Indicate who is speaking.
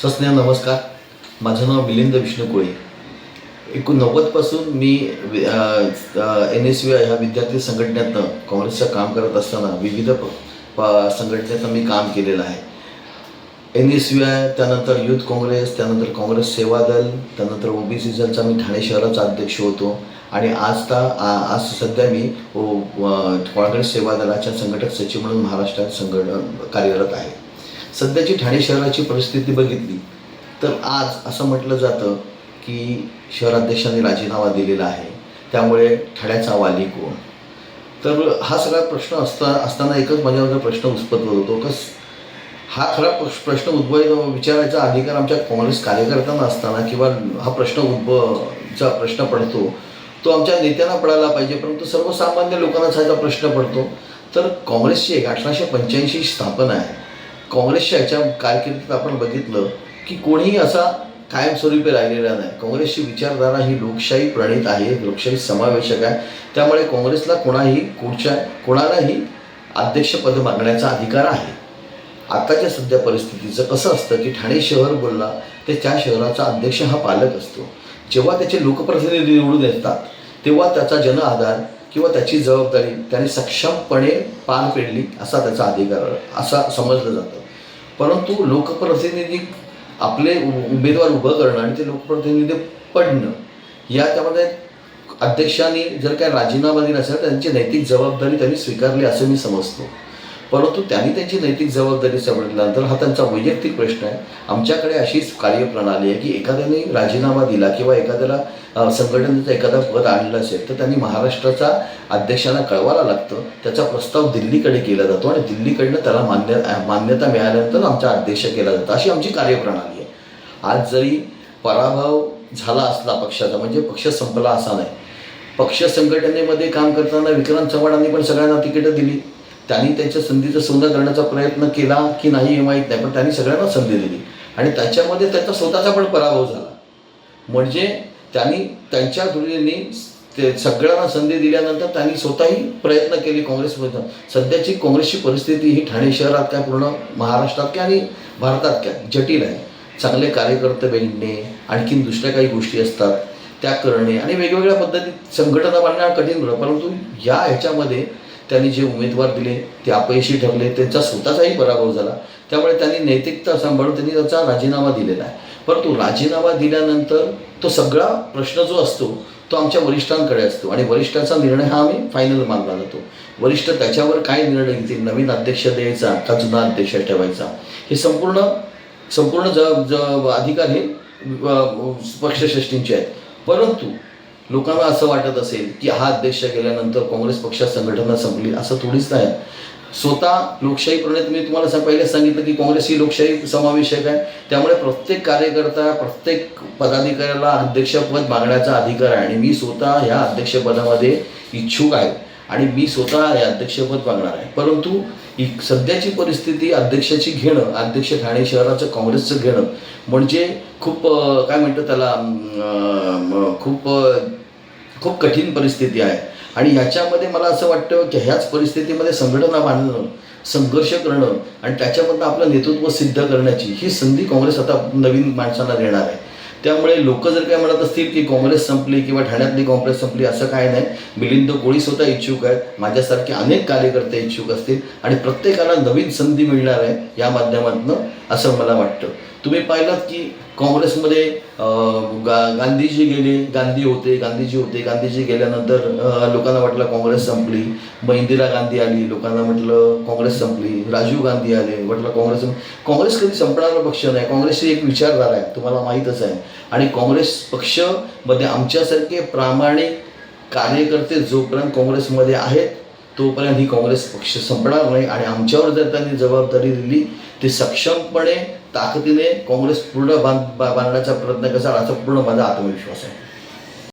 Speaker 1: सस्नेह नमस्कार. माझं नाव मिलिंद विष्णू कोळी. 1990 पासून मी NSUI ह्या विद्यार्थी संघटनेतनं काँग्रेसचं काम करत असताना विविध संघटनेतनं मी काम केलेलं आहे. NSUI, त्यानंतर युथ काँग्रेस, त्यानंतर काँग्रेस सेवा दल, त्यानंतर OBC सेलचा मी ठाणे शहराचा अध्यक्ष होतो आणि आज सध्या मी काँग्रेस सेवा दलाच्या संघटक सचिव म्हणून महाराष्ट्रात कार्यरत आहे. सध्याची ठाणे शहराची परिस्थिती बघितली तर आज असं म्हटलं जातं की शहराध्यक्षांनी राजीनामा दिलेला आहे, त्यामुळे ठाण्याचा वाली कोण. तर हा सगळा प्रश्न असताना एकच माझ्यावर प्रश्न उत्पन्न होतो हा खरा प्रश्न विचारायचा अधिकार आमच्या काँग्रेस कार्यकर्त्यांना असताना किंवा हा प्रश्न पडतो तो आमच्या नेत्यांना पडायला पाहिजे, परंतु सर्वसामान्य लोकांनाच हा प्रश्न पडतो. तर काँग्रेसची 1885 स्थापना आहे. काँग्रेसच्या ह्याच्या कारकिर्दीत आपण बघितलं की कोणीही असा कायमस्वरूपी राहिलेला नाही. काँग्रेसची विचारधारा ही लोकशाही प्रणित आहे, लोकशाही समावेशक आहे. त्यामुळे काँग्रेसला कोणालाही अध्यक्षपद मागण्याचा अधिकार आहे. आताच्या सध्या परिस्थितीचं कसं असतं की ठाणे शहर बोलला तर त्या शहराचा अध्यक्ष हा पालक असतो. जेव्हा त्याचे लोकप्रतिनिधी निवडून येतात तेव्हा त्याचा जन आधार किंवा त्याची जबाबदारी त्याने सक्षमपणे पार पेडली असा त्याचा अधिकार असा समजलं जातं. परंतु लोकप्रतिनिधी आपले उमेदवार उभं करणं आणि ते लोकप्रतिनिधी पडणं त्यामध्ये अध्यक्षांनी जर काय राजीनामा दिला असेल तर त्यांची नैतिक जबाबदारी त्यांनी स्वीकारली असं मी समजतो. परंतु त्यांनी त्यांची नैतिक जबाबदारी समजल्यानंतर हा त्यांचा वैयक्तिक प्रश्न आहे. आमच्याकडे अशीच कार्यप्रणाली आहे की एखाद्याने राजीनामा दिला किंवा एखाद्याला संघटनेचं एखादा पद आणलं असेल तर त्यांनी महाराष्ट्राच्या अध्यक्षांना कळवायला लागतं. त्याचा प्रस्ताव दिल्लीकडे केला जातो आणि दिल्लीकडनं त्याला मान्यता मिळाल्यानंतर आमचा अध्यक्ष केला जातो. अशी आमची कार्यप्रणाली आहे. आज जरी पराभव झाला असला पक्षाचा म्हणजे पक्ष संपला असा नाही. पक्ष संघटनेमध्ये काम करताना विक्रांत चव्हाणांनी पण सगळ्यांना तिकीटं दिली. त्यांनी त्यांच्या संधीचं सोनं करण्याचा प्रयत्न केला की नाही हे माहीत नाही, पण त्यांनी सगळ्यांना संधी दिली आणि त्याच्यामध्ये त्यांचा स्वतःचा पण पराभव झाला. म्हणजे त्यांनी त्यांच्या तुलनेने सगळ्यांना संधी दिल्यानंतर त्यांनी स्वतःही प्रयत्न केले काँग्रेसमध्ये. सध्याची काँग्रेसची परिस्थिती ही ठाणे शहरात काय पूर्ण महाराष्ट्रात काय आणि भारतात काय जटिल आहे. चांगले कार्यकर्ते भेटणे, आणखीन दुसऱ्या काही गोष्टी असतात त्या करणे आणि वेगवेगळ्या पद्धतीत संघटना बांधणं कठीण होतं. परंतु ह्याच्यामध्ये त्यांनी जे उमेदवार दिले ते अपयशी ठरले, त्यांचा स्वतःचाही पराभव झाला. त्यामुळे त्यांनी नैतिकता सांभाळून त्यांनी त्याचा राजीनामा दिलेला आहे. परंतु राजीनामा दिल्यानंतर तो सगळा प्रश्न जो असतो तो आमच्या वरिष्ठांकडे असतो आणि वरिष्ठांचा निर्णय हा आम्ही फायनल मानला जातो. वरिष्ठ त्याच्यावर काय निर्णय घेतील, नवीन अध्यक्ष द्यायचा का जुना अध्यक्ष ठेवायचा, हे संपूर्ण अधिकार हे पक्षश्रेष्ठींचे आहेत. परंतु लोकांना असं वाटत असेल की हा अध्यक्ष गेल्यानंतर काँग्रेस पक्षात संघटना संपली, असं थोडीच नाही. स्वतः लोकशाही प्रणित मी तुम्हाला पहिलेच सांगितलं की काँग्रेस ही लोकशाही समावेशक आहे. त्यामुळे प्रत्येक कार्यकर्ता प्रत्येक पदाधिकाऱ्याला अध्यक्षपद मागण्याचा अधिकार आहे आणि मी स्वतः ह्या अध्यक्षपदामध्ये इच्छुक आहे आणि मी स्वतः हे अध्यक्षपद मागणार आहे. परंतु सध्याची परिस्थिती अध्यक्षाची घेणं, अध्यक्ष ठाणे शहराचं काँग्रेसचं घेणं म्हणजे खूप काय म्हणतो त्याला खूप कठीण परिस्थिती आहे. आणि ह्याच्यामध्ये मला असं वाटतं की ह्याच परिस्थितीमध्ये संघटना बांधणं, संघर्ष करणं आणि त्याच्यामधनं आपलं नेतृत्व सिद्ध करण्याची ही संधी काँग्रेस आता नवीन माणसांना देणार आहे. त्यामुळे लोक जर काय म्हणत असतील की काँग्रेस संपली किंवा ठाण्यातली काँग्रेस संपली, असं काय नाही. मिलिंद कोळी स्वतः इच्छुक आहेत, माझ्यासारखे अनेक कार्यकर्ते इच्छुक असतील आणि प्रत्येकाला नवीन संधी मिळणार आहे या माध्यमातून असं मला वाटतं. तुम्ही पाहिलात की काँग्रेसमध्ये गांधीजी गेले, गांधीजी गेल्यानंतर लोकांना वाटलं काँग्रेस संपली. मग इंदिरा गांधी आली, लोकांना म्हटलं काँग्रेस संपली. राजीव गांधी आले, म्हटलं काँग्रेस कधी संपणारा पक्ष नाही. काँग्रेसची एक विचारधारा आहे, तुम्हाला माहीतच आहे. आणि काँग्रेस पक्षामध्ये आमच्यासारखे प्रामाणिक कार्यकर्ते जोपर्यंत काँग्रेसमध्ये आहेत तोपर्यंत ही काँग्रेस पक्ष संपणार नाही. आणि आमच्यावर जर त्यांनी जबाबदारी दिली ते सक्षमपणे ताकदीने काँग्रेस पूर्ण बांधण्याचा प्रयत्न कसा, असा पूर्ण माझा आत्मविश्वास आहे.